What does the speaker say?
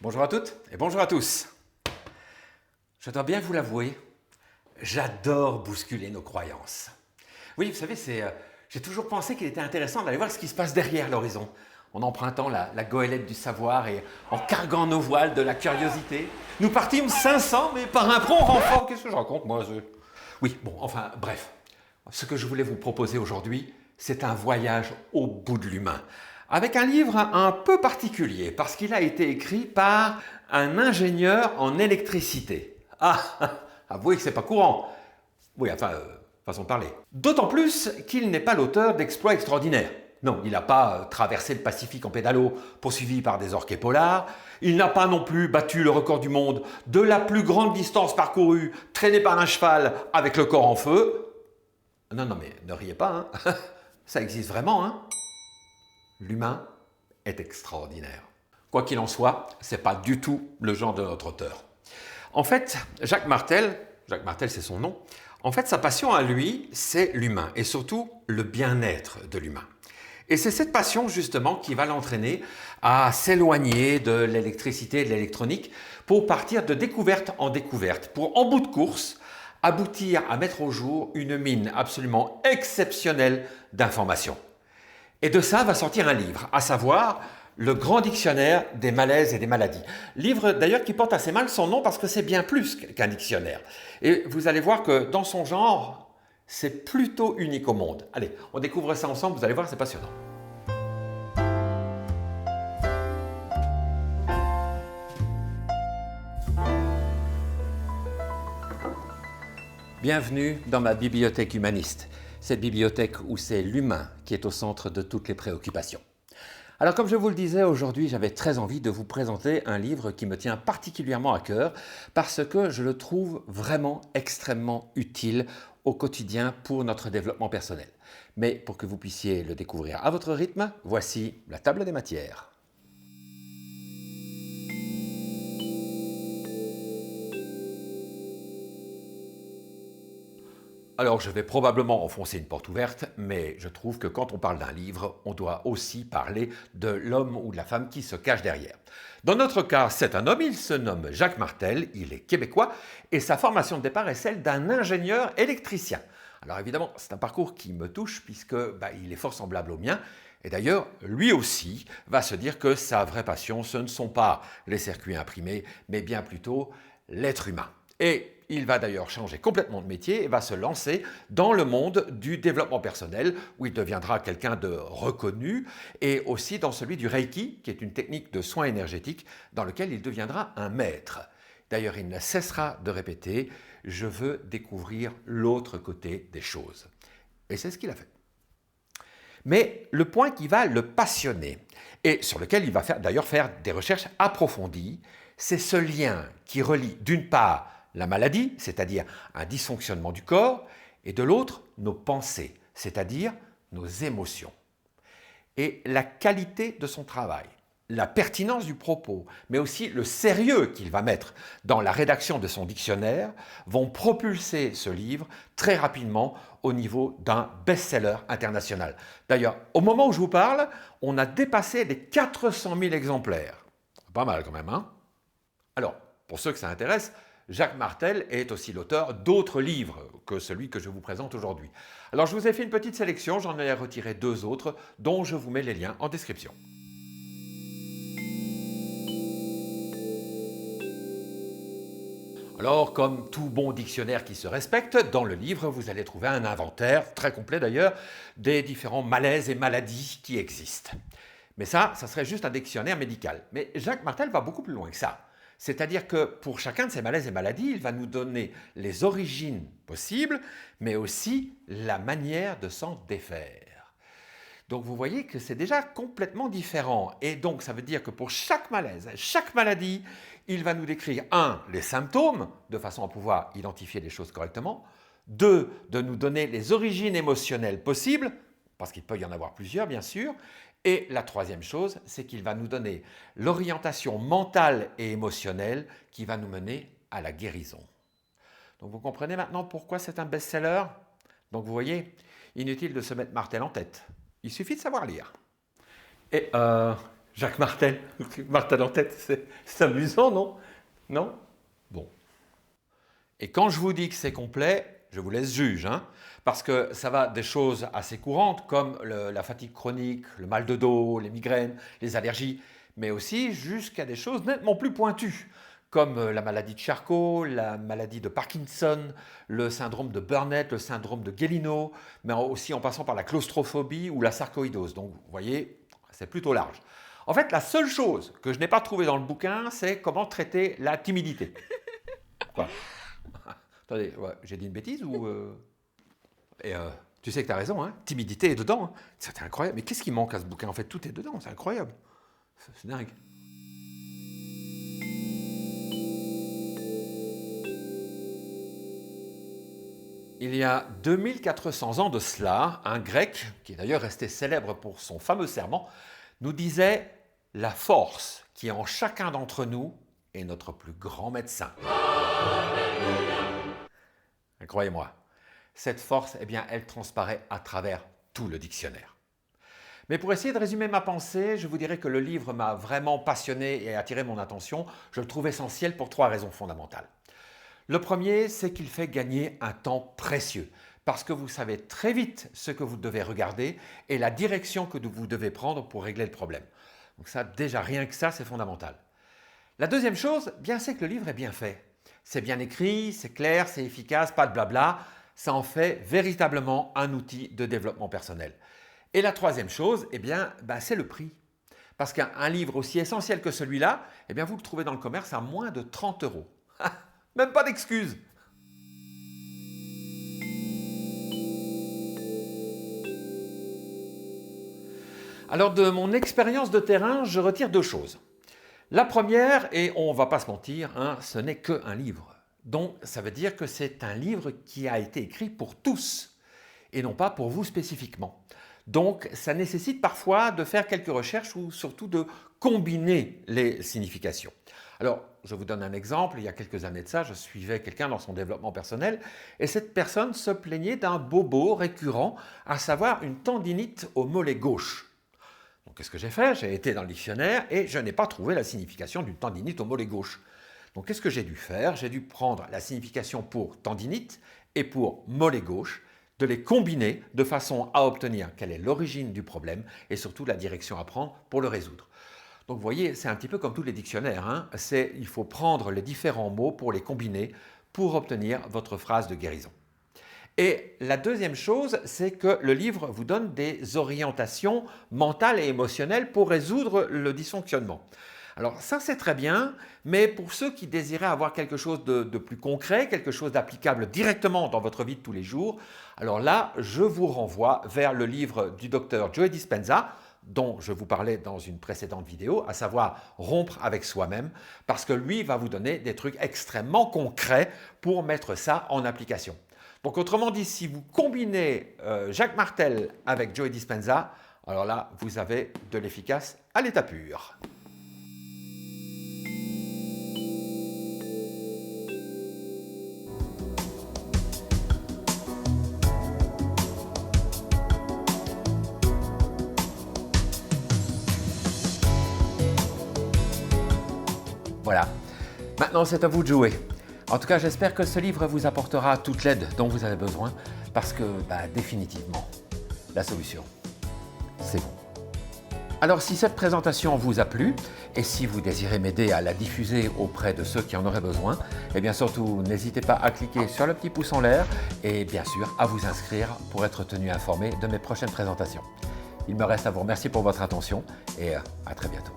Bonjour à toutes et bonjour à tous. Je dois bien vous l'avouer, j'adore bousculer nos croyances. Oui, vous savez, j'ai toujours pensé qu'il était intéressant d'aller voir ce qui se passe derrière l'horizon, en empruntant la goélette du savoir et en carguant nos voiles de la curiosité. Nous partîmes 500, mais par un prompt renfort. Qu'est-ce que je raconte, moi Oui, bon, enfin, bref. Ce que je voulais vous proposer aujourd'hui, c'est un voyage au bout de l'humain, avec un livre un peu particulier, parce qu'il a été écrit par un ingénieur en électricité. Ah, avouez que c'est pas courant. Oui, enfin, façon de parler. D'autant plus qu'il n'est pas l'auteur d'exploits extraordinaires. Non, il n'a pas traversé le Pacifique en pédalo, poursuivi par des orques polars. Il n'a pas non plus battu le record du monde de la plus grande distance parcourue, traîné par un cheval avec le corps en feu. Non, non, mais ne riez pas, hein. Ça existe vraiment, hein. L'humain est extraordinaire. Quoi qu'il en soit, ce n'est pas du tout le genre de notre auteur. En fait, Jacques Martel c'est son nom, en fait sa passion à lui, c'est l'humain et surtout le bien-être de l'humain. Et c'est cette passion justement qui va l'entraîner à s'éloigner de l'électricité et de l'électronique pour partir de découverte en découverte, pour en bout de course aboutir à mettre au jour une mine absolument exceptionnelle d'informations. Et de ça va sortir un livre, à savoir le grand dictionnaire des malaises et des maladies. Livre d'ailleurs qui porte assez mal son nom parce que c'est bien plus qu'un dictionnaire. Et vous allez voir que dans son genre, c'est plutôt unique au monde. Allez, on découvre ça ensemble, vous allez voir, c'est passionnant. Bienvenue dans ma bibliothèque humaniste, cette bibliothèque où c'est l'humain qui est au centre de toutes les préoccupations. Alors comme je vous le disais, aujourd'hui j'avais très envie de vous présenter un livre qui me tient particulièrement à cœur parce que je le trouve vraiment extrêmement utile au quotidien pour notre développement personnel. Mais pour que vous puissiez le découvrir à votre rythme, voici la table des matières. Alors, je vais probablement enfoncer une porte ouverte, mais je trouve que quand on parle d'un livre, on doit aussi parler de l'homme ou de la femme qui se cache derrière. Dans notre cas, c'est un homme, il se nomme Jacques Martel, il est québécois, et sa formation de départ est celle d'un ingénieur électricien. Alors évidemment, c'est un parcours qui me touche puisque il est fort semblable au mien, et d'ailleurs, lui aussi va se dire que sa vraie passion, ce ne sont pas les circuits imprimés, mais bien plutôt l'être humain. Et il va d'ailleurs changer complètement de métier et va se lancer dans le monde du développement personnel où il deviendra quelqu'un de reconnu et aussi dans celui du Reiki, qui est une technique de soins énergétiques dans lequel il deviendra un maître. D'ailleurs, il ne cessera de répéter « je veux découvrir l'autre côté des choses ». Et c'est ce qu'il a fait. Mais le point qui va le passionner et sur lequel il va d'ailleurs faire des recherches approfondies, c'est ce lien qui relie d'une part la maladie, c'est-à-dire un dysfonctionnement du corps, et de l'autre, nos pensées, c'est-à-dire nos émotions. Et la qualité de son travail, la pertinence du propos, mais aussi le sérieux qu'il va mettre dans la rédaction de son dictionnaire, vont propulser ce livre très rapidement au niveau d'un best-seller international. D'ailleurs, au moment où je vous parle, on a dépassé les 400 000 exemplaires. Pas mal quand même, hein? Alors, pour ceux que ça intéresse, Jacques Martel est aussi l'auteur d'autres livres que celui que je vous présente aujourd'hui. Alors je vous ai fait une petite sélection, j'en ai retiré 2 autres dont je vous mets les liens en description. Alors, comme tout bon dictionnaire qui se respecte, dans le livre, vous allez trouver un inventaire, très complet d'ailleurs, des différents malaises et maladies qui existent. Mais ça serait juste un dictionnaire médical. Mais Jacques Martel va beaucoup plus loin que ça. C'est-à-dire que pour chacun de ces malaises et maladies, il va nous donner les origines possibles, mais aussi la manière de s'en défaire. Donc vous voyez que c'est déjà complètement différent. Et donc ça veut dire que pour chaque malaise, chaque maladie, il va nous décrire, 1, les symptômes, de façon à pouvoir identifier les choses correctement, 2, de nous donner les origines émotionnelles possibles, parce qu'il peut y en avoir plusieurs bien sûr, et la troisième chose, c'est qu'il va nous donner l'orientation mentale et émotionnelle qui va nous mener à la guérison. Donc vous comprenez maintenant pourquoi c'est un best-seller? Donc vous voyez, inutile de se mettre Martel en tête. Il suffit de savoir lire. Et Jacques Martel. Martel en tête, c'est amusant, non? Non? Bon. Et quand je vous dis que c'est complet, je vous laisse juge, hein, parce que ça va des choses assez courantes comme la fatigue chronique, le mal de dos, les migraines, les allergies, mais aussi jusqu'à des choses nettement plus pointues, comme la maladie de Charcot, la maladie de Parkinson, le syndrome de Burnett, le syndrome de Guélineau, mais aussi en passant par la claustrophobie ou la sarcoïdose. Donc vous voyez, c'est plutôt large. En fait, la seule chose que je n'ai pas trouvée dans le bouquin, c'est comment traiter la timidité. Quoi? Attendez, ouais, j'ai dit une bêtise ou... tu sais que tu as raison, hein, timidité est dedans. Hein. C'est incroyable. Mais qu'est-ce qui manque à ce bouquin? En fait, tout est dedans, c'est incroyable. C'est dingue. Il y a 2400 ans de cela, un Grec, qui est d'ailleurs resté célèbre pour son fameux serment, nous disait « La force qui est en chacun d'entre nous est notre plus grand médecin. » Croyez-moi, cette force, eh bien, elle transparaît à travers tout le dictionnaire. Mais pour essayer de résumer ma pensée, je vous dirais que le livre m'a vraiment passionné et attiré mon attention. Je le trouve essentiel pour 3 raisons fondamentales. Le premier, c'est qu'il fait gagner un temps précieux, parce que vous savez très vite ce que vous devez regarder et la direction que vous devez prendre pour régler le problème. Donc ça, déjà, rien que ça, c'est fondamental. La deuxième chose, bien, c'est que le livre est bien fait. C'est bien écrit, c'est clair, c'est efficace, pas de blabla. Ça en fait véritablement un outil de développement personnel. Et la troisième chose, eh bien, c'est le prix. Parce qu'un livre aussi essentiel que celui-là, eh bien, vous le trouvez dans le commerce à moins de 30 €. Même pas d'excuses. Alors, de mon expérience de terrain, je retire 2 choses. La première, et on ne va pas se mentir, hein, ce n'est qu'un livre. Donc, ça veut dire que c'est un livre qui a été écrit pour tous, et non pas pour vous spécifiquement. Donc, ça nécessite parfois de faire quelques recherches ou surtout de combiner les significations. Alors, je vous donne un exemple. Il y a quelques années de ça, je suivais quelqu'un dans son développement personnel et cette personne se plaignait d'un bobo récurrent, à savoir une tendinite au mollet gauche. Donc, qu'est-ce que j'ai fait? J'ai été dans le dictionnaire et je n'ai pas trouvé la signification d'une tendinite au mollet gauche. Donc, qu'est-ce que j'ai dû faire? J'ai dû prendre la signification pour tendinite et pour mollet gauche, de les combiner de façon à obtenir quelle est l'origine du problème et surtout la direction à prendre pour le résoudre. Donc vous voyez, c'est un petit peu comme tous les dictionnaires, hein. Il faut prendre les différents mots pour les combiner pour obtenir votre phrase de guérison. Et la deuxième chose, c'est que le livre vous donne des orientations mentales et émotionnelles pour résoudre le dysfonctionnement. Alors ça c'est très bien, mais pour ceux qui désiraient avoir quelque chose de plus concret, quelque chose d'applicable directement dans votre vie de tous les jours, alors là je vous renvoie vers le livre du docteur Joe Dispenza, dont je vous parlais dans une précédente vidéo, à savoir Rompre avec soi-même, parce que lui va vous donner des trucs extrêmement concrets pour mettre ça en application. Donc autrement dit, si vous combinez Jacques Martel avec Joe Dispenza, alors là vous avez de l'efficace à l'état pur. Voilà, maintenant c'est à vous de jouer. En tout cas, j'espère que ce livre vous apportera toute l'aide dont vous avez besoin parce que, définitivement, la solution, c'est vous. Alors, si cette présentation vous a plu et si vous désirez m'aider à la diffuser auprès de ceux qui en auraient besoin, eh bien surtout, n'hésitez pas à cliquer sur le petit pouce en l'air et bien sûr à vous inscrire pour être tenu informé de mes prochaines présentations. Il me reste à vous remercier pour votre attention et à très bientôt.